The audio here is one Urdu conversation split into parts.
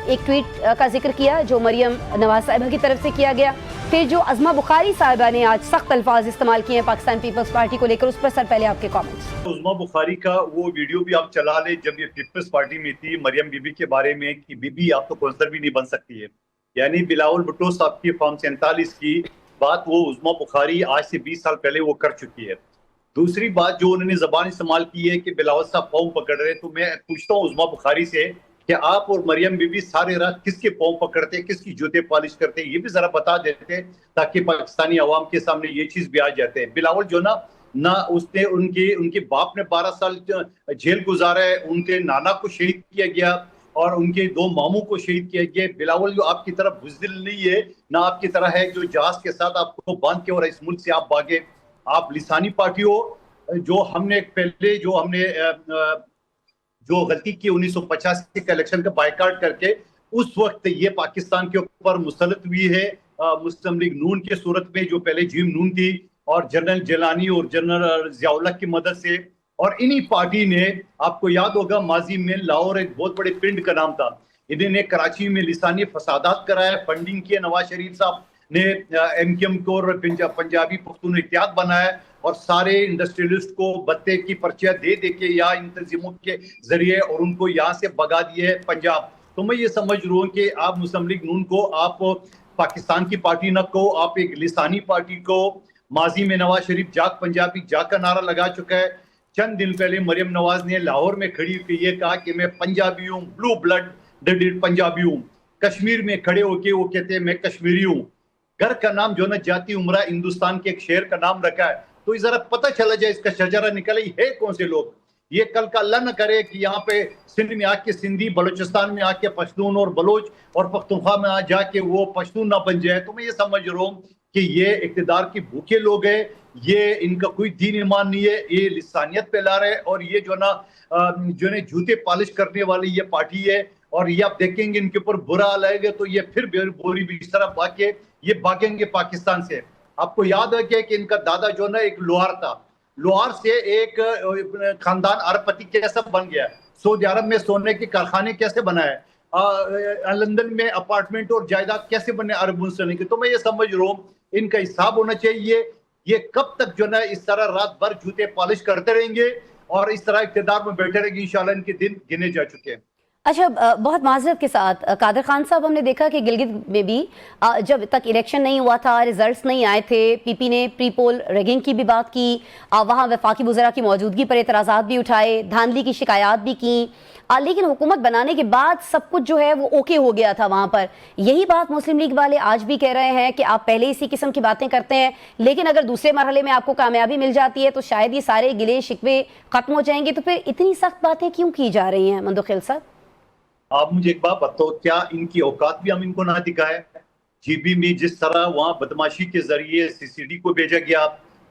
ایک ٹویٹ کا ذکر کیا جو مریم نواز صاحبہ کی طرف سے کیا گیا، پھر جو عظمہ بخاری صاحبہ نے آج سخت الفاظ استعمال کیے ہیں پاکستان پیپلز پارٹی کو لے کر، اس پر سر پہلے آپ کے کامنٹس۔ عظمہ بخاری کا وہ ویڈیو بھی آپ چلا لیں جب یہ پیپلز پارٹی میں تھی، مریم بی بی کے بارے میں کہ بی بی آپ تو کونسلر بھی نہیں بن سکتی ہے، یعنی بلاول بھٹو صاحب کی فارم 47 کی بات وہ عظمہ بخاری آج سے 20 سال پہلے وہ کر چکی ہے۔ دوسری بات جو انہوں نے زبان استعمال کی ہے کہ بلاول صاحب پاؤں پکڑ رہے، تو میں پوچھتا ہوں عظمہ بخاری سے کہ آپ اور مریم بی بی سارے رات کس کے پاؤں پکڑتے، کس کی جوتے پالش کرتے، یہ بھی ذرا بتا دیتے تاکہ پاکستانی عوام کے سامنے یہ چیز بھی آ جاتے ہیں۔ بلاول جو نہ اس نے ان کے باپ نے 12 سال جیل گزارا ہے، ان کے نانا کو شہید کیا گیا اور ان کے 2 ماموں کو شہید کیا گیا۔ بلاول جو آپ کی طرح بزدل نہیں ہے، نہ آپ کی طرح ہے جو جہاز کے ساتھ آپ کو باندھ کے اور اس ملک سے آپ بھاگے۔ آپ لسانی پارٹی ہو، جو ہم نے پہلے جو غلطی کی 1985 کا الیکشن کا بائیکاٹ کر کے، اس وقت یہ پاکستان کے اوپر مسلط ہوئی ہے مسلم لیگ نون کے صورت میں، جو پہلے جیم نون تھی، اور جنرل جیلانی اور جنرل ضیاء اللہ کی مدد سے، اور انہی پارٹی نے، آپ کو یاد ہوگا ماضی میں لاہور ایک بہت بڑے پنڈ کا نام تھا، انہوں نے کراچی میں لسانی فسادات کرایا، فنڈنگ کی، نواز شریف صاحب نے ایم کیو ایم کو اور پنجابی پختون اتحاد بنایا اور سارے انڈسٹریلسٹ کو بتے کی پرچیاں دے کے یا ان تنظیموں کے ذریعے اور ان کو یہاں سے بگا دیے پنجاب۔ تو میں یہ سمجھ رہا ہوں کہ آپ مسلم لیگ نون کو آپ پاکستان کی پارٹی نہ کو، آپ ایک لسانی پارٹی کو، ماضی میں نواز شریف جاگ پنجابی جاگ کا نعرہ لگا چکا ہے۔ چند دن پہلے مریم نواز نے لاہور میں کھڑی ہوئی یہ کہا کہ میں پنجابی ہوں، بلو بلڈ پنجابی ہوں۔ کشمیر میں کھڑے ہو کے وہ کہتے ہیں میں کشمیری ہوں۔ گھر کا نام جو نا جاتی عمرہ ہندوستان کے ایک شہر کا نام رکھا ہے، تو یہ ذرا پتہ چلا جائے اس کا شجرہ نکلے ہے کون سے لوگ۔ یہ کل کا اللہ نہ کرے کہ یہاں پہ سندھ میں آ کے سندھی، بلوچستان میں آ کے پشتون اور بلوچ، اور پختونخوا میں آ جا کے وہ پشتون نہ بن جائے۔ تو میں یہ سمجھ رہا ہوں کہ یہ اقتدار کی بھوکے لوگ ہیں، یہ ان کا کوئی دین ایمان نہیں ہے، یہ لسانیت پھیلا رہے، اور یہ جو نا جوتے پالش کرنے والی یہ پارٹی ہے، اور یہ آپ دیکھیں گے ان کے اوپر برا آئے گا تو یہ پھر بوری بھی اس طرح یہ بھاگیں گے پاکستان سے۔ آپ کو یاد ہے کہ ان کا دادا جو نا ایک لوہار تھا، لوہار سے ایک خاندان ارب پتی کیسا بن گیا، سعودی عرب میں سونے کے کارخانے کیسے بنائے، لندن میں اپارٹمنٹ اور جائیداد کیسے بنے عرب سونے کے۔ تو میں یہ سمجھ رہا ہوں ان کا حساب ہونا چاہیے، یہ کب تک جو نا اس طرح رات بھر جوتے پالش کرتے رہیں گے اور اس طرح اقتدار میں بیٹھے رہیں گے، انشاءاللہ ان کے دن گنے جا چکے ہیں۔ اچھا، بہت معذرت کے ساتھ قادر خان صاحب، ہم نے دیکھا کہ گلگت میں بھی جب تک الیکشن نہیں ہوا تھا، ریزلٹس نہیں آئے تھے، پی پی نے پری پول ریگنگ کی بھی بات کی، وہاں وفاقی وزراء کی موجودگی پر اعتراضات بھی اٹھائے، دھاندلی کی شکایات بھی کی، لیکن حکومت بنانے کے بعد سب کچھ جو ہے وہ اوکے ہو گیا تھا وہاں پر۔ یہی بات مسلم لیگ والے آج بھی کہہ رہے ہیں کہ آپ پہلے اسی قسم کی باتیں کرتے ہیں، لیکن اگر دوسرے مرحلے میں آپ کو کامیابی مل جاتی ہے تو شاید یہ سارے گلے شکوے ختم ہو جائیں گے۔ تو پھر اتنی سخت باتیں کیوں کی جا رہی ہیں مندوخیل صاحب؟ آپ مجھے ایک بات بتاؤ، کیا ان کی اوقات بھی ہم ان کو نہ دکھائے؟ جی بی میں جس طرح وہاں بدماشی کے ذریعے سی سی ڈی کو بھیجا گیا،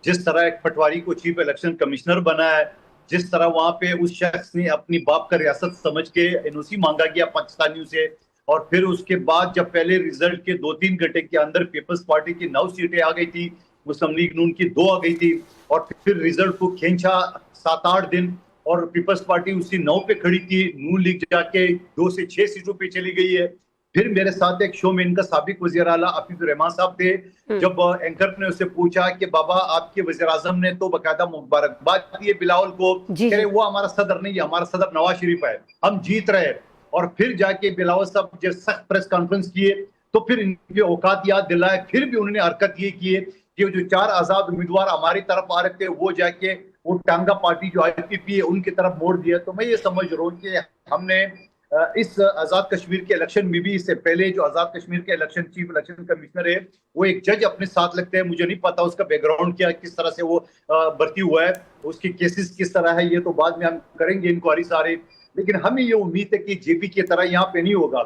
جس طرح ایک پٹواری کو چیف الیکشن کمشنر بنایا ہے، جس طرح وہاں پہ اس شخص نے اپنی باپ کا ریاست سمجھ کے این او سی مانگا گیا پاکستانیوں سے، اور پھر اس کے بعد جب پہلے ریزلٹ کے 2-3 گھنٹے کے اندر پیپلز پارٹی کی 9 سیٹیں آ گئی تھی، مسلم لیگ نون کی 2 آ گئی تھی، اور پھر ریزلٹ کو کھینچا 7-8 دن، اور پیپلز پارٹی اسی 9 پہ کھڑی تھی، نون لیگ جا کے 2 سے 6 سیٹوں پہ چلی گئی ہے۔ پھر میرے ساتھ ایک شو میں ان کا سابق وزیر اعلیٰ حفیظ الرحمان صاحب تھے، جب اینکر نے اسے پوچھا کہ بابا آپ کے وزیر اعظم نے تو باقاعدہ مبارکباد دی ہے بلاول کو، کہہ رہے وہ ہمارا صدر نہیں ہے، ہمارا صدر نواز شریف ہے، ہم جیت رہے۔ اور پھر جا کے بلاول صاحب جب سخت پریس کانفرنس کیے تو پھر ان کے اوقات یاد دلائے، پھر بھی انہوں نے حرکت یہ کی ہے کہ جو 4 آزاد امیدوار ہماری طرف آ رہے تھے وہ جا کے وہ ٹانگا پارٹی جو آئی پی پی ہے ان کی طرف موڑ دیا۔ تو میں یہ سمجھ رہا ہوں کہ ہم نے اس آزاد کشمیر کے الیکشن میں بھی، اس سے پہلے جو آزاد کشمیر کے الیکشن چیف الیکشن کمشنر ہے وہ ایک جج اپنے ساتھ لگتے ہیں، مجھے نہیں پتا اس کا بیک گراؤنڈ کیا، کس طرح سے وہ بھرتی ہوا ہے، اس کی کیسز کس طرح ہے، یہ تو بعد میں ہم کریں گے انکوائری سارے۔ لیکن ہمیں یہ امید ہے کہ جے پی کی طرح یہاں پہ نہیں ہوگا،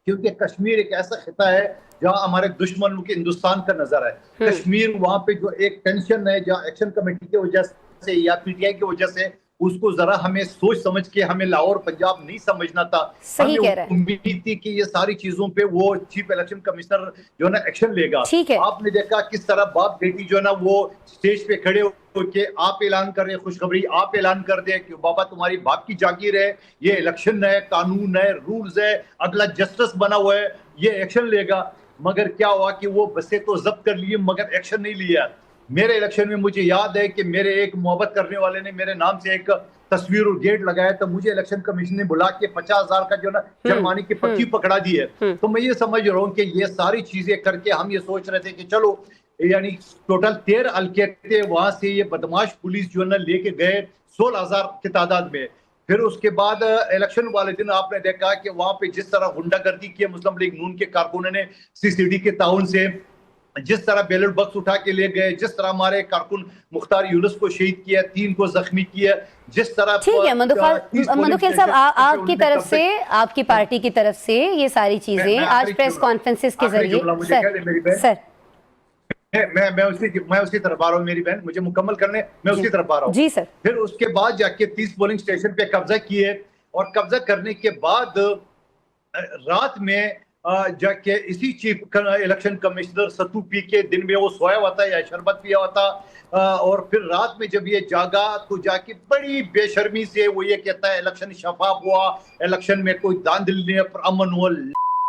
کیونکہ کشمیر ایک ایسا خطہ ہے جہاں ہمارے دشمن کے ہندوستان کا نظر ہے۔ کشمیر وہاں پہ جو ایک ٹینشن ہے، جہاں ایکشن کمیٹی کی وجہ سے یا پی ٹی آئی کی وجہ سے اس کو ذرا ہمیں سوچ سمجھ کے ہمیں لاہور پنجاب نہیں سمجھنا تھا. صحیح کہہ رہے ہیں. امید تھی کہ یہ ساری چیزوں پہ وہ چیف الیکشن کمشنر جو ہے نا ایکشن لے گا. آپ نے دیکھا کس طرح باپ بیٹی جو ہے نا وہ اسٹیج پہ کھڑے ہو کہ آپ اعلان کر رہے ہیں, خوشخبری آپ اعلان کر دیں کہ بابا تمہاری باپ کی جاگیر ہے, یہ الیکشن ہے, قانون ہے, رولز ہے, اگلا جسٹس بنا ہوا ہے, یہ ایکشن لے گا. مگر کیا ہوا کہ وہ بسیں تو ضبط کر لیے مگر ایکشن نہیں لیا. میرے الیکشن میں مجھے یاد ہے کہ میرے ایک محبت کرنے والے نے میرے نام سے ایک تصویر اور گیٹ لگایا, تو مجھے الیکشن کمیشن نے بلا کے 50,000 کا جو نا جرمانے کی پرچی پکڑا دی ہے. تو میں یہ سمجھ رہا ہوں کہ یہ ساری چیزیں کر کے ہم یہ سوچ رہے تھے کہ چلو یعنی ٹوٹل 13 حلقے تھے, وہاں سے یہ بدماش پولیس جو ہے نا لے کے گئے 16,000 کی تعداد میں. پھر اس کے بعد الیکشن والے دن آپ نے دیکھا کہ وہاں پہ جس طرح غنڈہ گردی کی مسلم لیگ نون کے کارکنوں نے CCD کے تعاون سے, جس طرح بیلٹ باکس اٹھا کے لے گئے, جس طرح ہمارے کارکن مختار یونس کو شہید کیا, 3 کو زخمی کیا, جس طرح. ٹھیک ہے مندوخیل صاحب, آپ کی طرف سے, آپ کی پارٹی کی طرف سے یہ ساری چیزیں آج پریس کانفرنسز کے ذریعے. سر میں اسی طرف آ رہا ہوں میری بہن, مجھے مکمل کرنے, میں اسی طرف آ رہا ہوں. جی سر. پھر اس کے بعد جا کے 30 پولنگ اسٹیشن پہ قبضہ کیے, اور قبضہ کرنے کے بعد رات میں جا کے اسی چیف الیکشن کمشنر ستو پی کے دن میں وہ سویا ہوا تھا یا شربت پیا ہوا تھا, اور پھر رات میں جب یہ جاگا تو جا کے بڑی بے شرمی سے وہ یہ کہتا ہے الیکشن شفاف ہوا, الیکشن میں کوئی داندل نہیں, پر امن ہوا.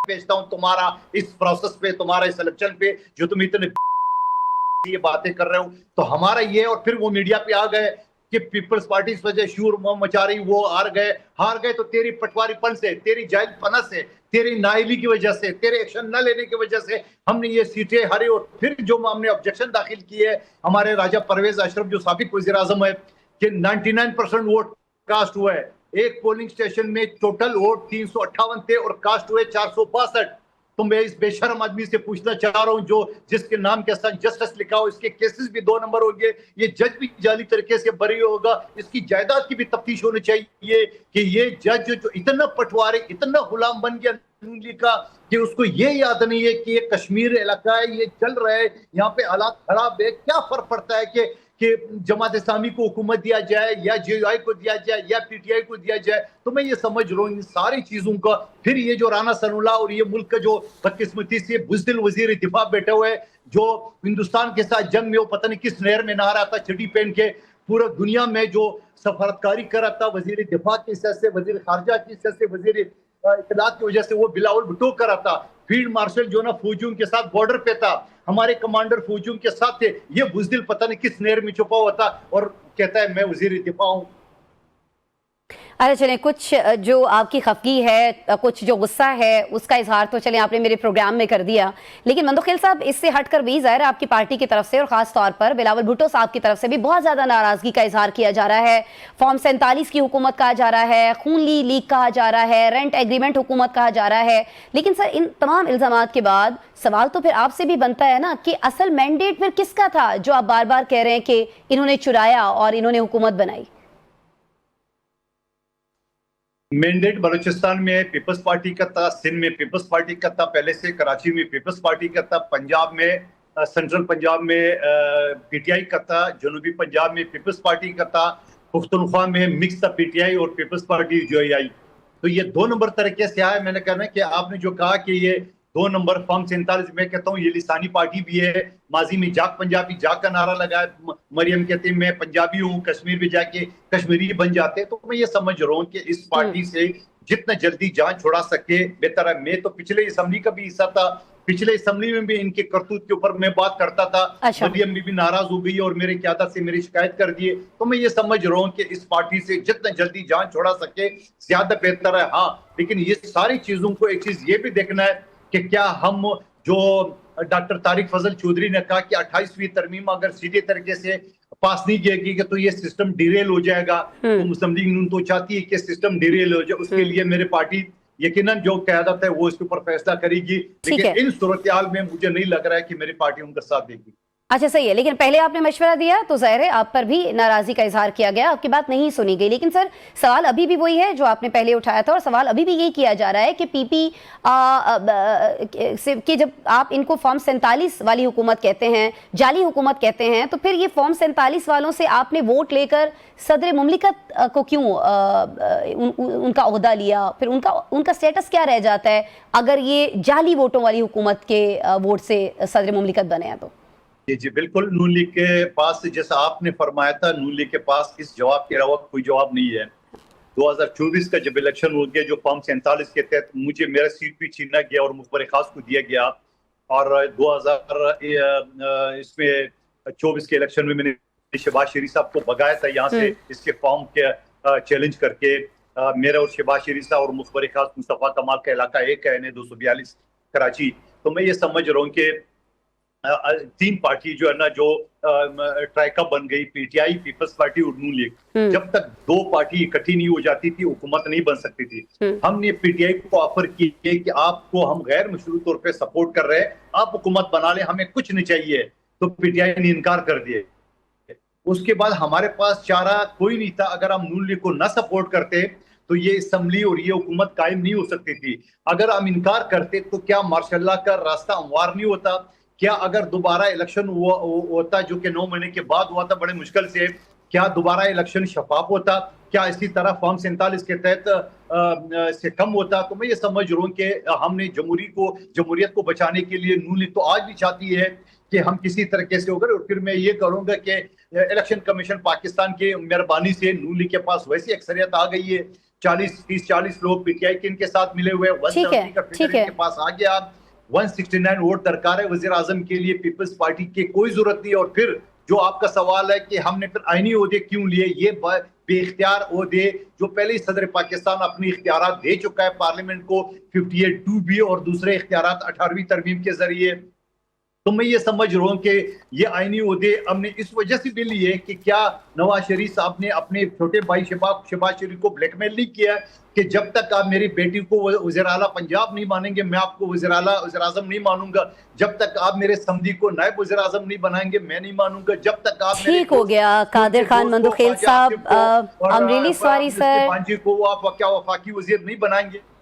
بھیجتا ہوں تمہارا اس پروسیس پہ, تمہارا اس الیکشن پہ جو تم اتنے یہ باتیں کر رہے ہو. تو ہمارا یہ, اور پھر وہ میڈیا پہ آ گئے کہ پیپلز پارٹی اس وجہ شور مچا رہی, وہ ہار گئے تو تیری پٹواری پن سے, تیری جائل پنہ سے, تیری نااہلی کی وجہ سے, تیرے ایکشن نہ لینے کی وجہ سے ہم نے یہ سیٹیں ہاری. اور پھر جو ہم نے آبجیکشن داخل کی ہے ہمارے راجہ پرویز اشرف جو سابق وزیر اعظم ہے کہ 99% ووٹ کاسٹ ہوا ہے. ایک پولنگ اسٹیشن میں ٹوٹل ووٹ 358 تھے اور کاسٹ ہوئے 462. تو میں اس بے شرم آدمی سے پوچھنا چاہ رہا ہوں جو جس کے نام کے ساتھ جسٹس لکھا ہو, اس کے کیسز بھی 2 نمبر ہو گئے, یہ جج بھی جعلی طریقے سے بری ہوگا, اس کی جائیداد کی بھی تفتیش ہونی چاہیے کہ یہ جج جو اتنا پٹوارے, اتنا غلام بن گیا کا کہ اس کو یہ یاد نہیں ہے کہ یہ کشمیر علاقہ ہے, یہ چل رہا ہے, یہاں پہ حالات خراب ہے. کیا فرق پڑتا ہے کہ جماعت اسلامی کو حکومت دیا جائے یا JUI کو دیا جائے یا PTI کو دیا جائے. تو میں یہ سمجھ رہا ہوں ان ساری چیزوں کا. پھر یہ جو رانا ثناءاللہ اور یہ ملک کا جو بدقسمتی سے بزدل وزیر دفاع بیٹھے ہوئے جو ہندوستان کے ساتھ جنگ میں وہ پتہ نہیں کس نہر میں نہا رہا تھا چٹی پہن کے, پورا دنیا میں جو سفارتکاری کر رہا تھا وزیر دفاع کی حیثیت سے, وزیر خارجہ کی حیثیت سے, وزیر اطلاعات کی وجہ سے وہ بلاول بھٹو کر رہا تھا. فیلڈ مارشل جو نا فوجیوں کے ساتھ بارڈر پہ تھا, ہمارے کمانڈر فوجیوں کے ساتھ تھے. یہ بزدل پتہ نہیں کس نہر میں چھپا ہوا تھا اور کہتا ہے میں وزیر دفاع ہوں. ارے چلیں, کچھ جو آپ کی خفگی ہے, کچھ جو غصہ ہے, اس کا اظہار تو چلیں آپ نے میرے پروگرام میں کر دیا, لیکن مندوخیل صاحب اس سے ہٹ کر بھی ظاہر آپ کی پارٹی کی طرف سے اور خاص طور پر بلاول بھٹو صاحب کی طرف سے بھی بہت زیادہ ناراضگی کا اظہار کیا جا رہا ہے. فارم 47 کی حکومت کہا جا رہا ہے, خون لیگ کہا جا رہا ہے, رینٹ ایگریمنٹ حکومت کہا جا رہا ہے. لیکن سر ان تمام الزامات کے بعد سوال تو پھر آپ سے بھی بنتا ہے نا کہ اصل مینڈیٹ پھر کس کا تھا جو آپ بار بار کہہ رہے ہیں کہ انہوں نے چرایا اور انہوں نے حکومت بنائی. مینڈیٹ بلوچستان میں پیپلز پارٹی کا تھا, سندھ میں پیپلز پارٹی کا تھا, پہلے سے کراچی میں پیپلز پارٹی کا تھا, پنجاب میں سینٹرل پنجاب میں PTI کا تھا, جنوبی پنجاب میں پیپلز پارٹی کا تھا, پختونخوا میں مکس تھا PTI اور پیپلز پارٹی JUI. تو یہ 2 نمبر طریقے سے آیا. میں نے کہنا کہ آپ نے جو کہا کہ یہ 2 نمبر فارم 47, میں کہتا ہوں یہ لسانی پارٹی بھی ہے. ماضی میں جاگ پنجابی جاگ کا نعرہ لگایا, مریم کہتے ہیں میں پنجابی ہوں, کشمیر میں جا کے کشمیری بن جاتے. تو میں یہ سمجھ رہا ہوں کہ اس پارٹی سے جتنا جلدی جان چھوڑا سکے بہتر ہے. میں تو پچھلے اسمبلی کا بھی حصہ تھا, پچھلے اسمبلی میں بھی ان کے کرتوت کے اوپر میں بات کرتا تھا. مریم بھی ناراض ہو گئی اور میرے قیادت سے میری شکایت کر دیے. تو میں یہ سمجھ رہا ہوں کہ اس پارٹی سے جتنا جلدی جان چھوڑا سکے زیادہ بہتر ہے. ہاں لیکن یہ ساری چیزوں کو ایک چیز یہ بھی دیکھنا ہے کہ کیا ہم جو ڈاکٹر طارق فضل چودھری نے کہا کہ 28ویں ترمیم اگر سیدھے طریقے سے پاس نہیں کیے گی کہ تو یہ سسٹم ڈیریل ہو جائے گا. تو مسلم لیگ نون تو چاہتی ہے کہ سسٹم ڈیریل ہو جائے. اس کے لیے میرے پارٹی یقیناً جو قیادت ہے وہ اس کے اوپر فیصلہ کرے گی, لیکن ان صورتحال میں مجھے نہیں لگ رہا ہے کہ میری پارٹی ان کا ساتھ دے گی. اچھا صحیح ہے، لیکن پہلے آپ نے مشورہ دیا تو ظاہر ہے آپ پر بھی ناراضی کا اظہار کیا گیا، آپ کی بات نہیں سنی گئی. لیکن سر سوال ابھی بھی وہی ہے جو آپ نے پہلے اٹھایا تھا، اور سوال ابھی بھی یہی کیا جا رہا ہے کہ پی پی کہ جب آپ ان کو فارم 47 والی حکومت کہتے ہیں، جعلی حکومت کہتے ہیں، تو پھر یہ فارم 47 والوں سے آپ نے ووٹ لے کر صدر مملکت کو کیوں ان کا عہدہ لیا؟ پھر ان کا سٹیٹس کیا رہ جاتا ہے اگر یہ جعلی ووٹوں والی حکومت کے ووٹ سے صدر مملکت بنے ہیں تو؟ جی بالکل. نون لیگ کے پاس جیسا آپ نے فرمایا تھا، نون لیگ کے پاس اس جواب کے علاوہ کوئی جواب نہیں ہے. 2024 کا جب الیکشن ہو گیا جو فارم 47 کے تحت مجھے میرا سیٹ بھی چھینا گیا اور مخبر خاص کو دیا گیا، اور 2024 کے الیکشن میں نے شہباز شریف صاحب کو بھگایا تھا یہاں سے اس کے فارم کے چیلنج کر کے. میرا اور شہباز شریف صاحب اور مخبر خاص مصطفیٰ کمال کا علاقہ ایک ہے، 242 کراچی. تو میں یہ سمجھ رہا ہوں کہ تین پارٹی جو ہے نا، جو ٹرائیکا بن گئی، P T I, Peoples Party اور نون لیگ، جب تک دو پارٹی اکٹھی نہیں ہو جاتی تھی حکومت نہیں بن سکتی تھی. ہم نے پی ٹی آئی کو آفر کی کہ آپ کو ہم غیر مشروط طور پہ سپورٹ کر رہے ہیں، آپ حکومت بنا لیں، ہمیں کچھ نہیں چاہیے. تو پی ٹی آئی نے انکار کر دیے. اس کے بعد ہمارے پاس چارہ کوئی نہیں تھا. اگر ہم نون لیگ کو نہ سپورٹ کرتے تو یہ اسمبلی اور یہ حکومت قائم نہیں ہو سکتی تھی. اگر ہم انکار کرتے تو کیا ماشاء اللہ کا راستہ ہموار نہیں ہوتا؟ کیا اگر دوبارہ الیکشن ہوتا جو کہ 9 مہینے کے بعد ہوا تھا بڑے مشکل سے، کیا دوبارہ الیکشن شفاف ہوتا؟ کیا اسی طرح فارم 47 کے تحت سے کم ہوتا؟ تو میں یہ سمجھ رہا ہوں کہ ہم نے جمہوریت کو بچانے کے لیے نون لیگ تو آج بھی چاہتی ہے کہ ہم کسی طریقے سے ہو گئے. اور پھر میں یہ کروں گا کہ الیکشن کمیشن پاکستان کی مہربانی سے نون لیگ کے پاس ویسی اکثریت آ گئی ہے، 40 لوگ پی ٹی آئی کے ان کے ساتھ ملے ہوئے، 170 کا فگر ان کے پاس آ گیا. 169 ووٹ درکار ہے وزیر اعظم کے لیے. پیپلز پارٹی کی کوئی ضرورت نہیں. اور پھر جو آپ کا سوال ہے کہ ہم نے پھر آئینی عہدے کیوں لیے، یہ بے اختیار عہدے جو پہلے ہی صدر پاکستان اپنی اختیارات دے چکا ہے پارلیمنٹ کو، 58(2)B اور دوسرے اختیارات 18ویں ترمیم کے ذریعے. تو میں یہ سمجھ رہا ہوں کہ یہ آئینی عہدے ہم نے اس وجہ سے بھی لیے کہ کیا نواز شریف صاحب نے اپنے چھوٹے بھائی شہباز شریف کو بلیک میل نہیں کیا کہ جب تک آپ میری بیٹی کو وزیر اعلیٰ پنجاب نہیں مانیں گے میں آپ کو وزیر اعظم نہیں مانوں گا، جب تک آپ میرے سمدھی کو نائب وزیر اعظم نہیں بنائیں گے میں نہیں مانوں گا، جب تک آپ ٹھیک ہو گیا قادر خان مندوخیل صاحب، امریلی سواری سر کو آپ کیا وفاقی وزیر نہیں بنائیں گے.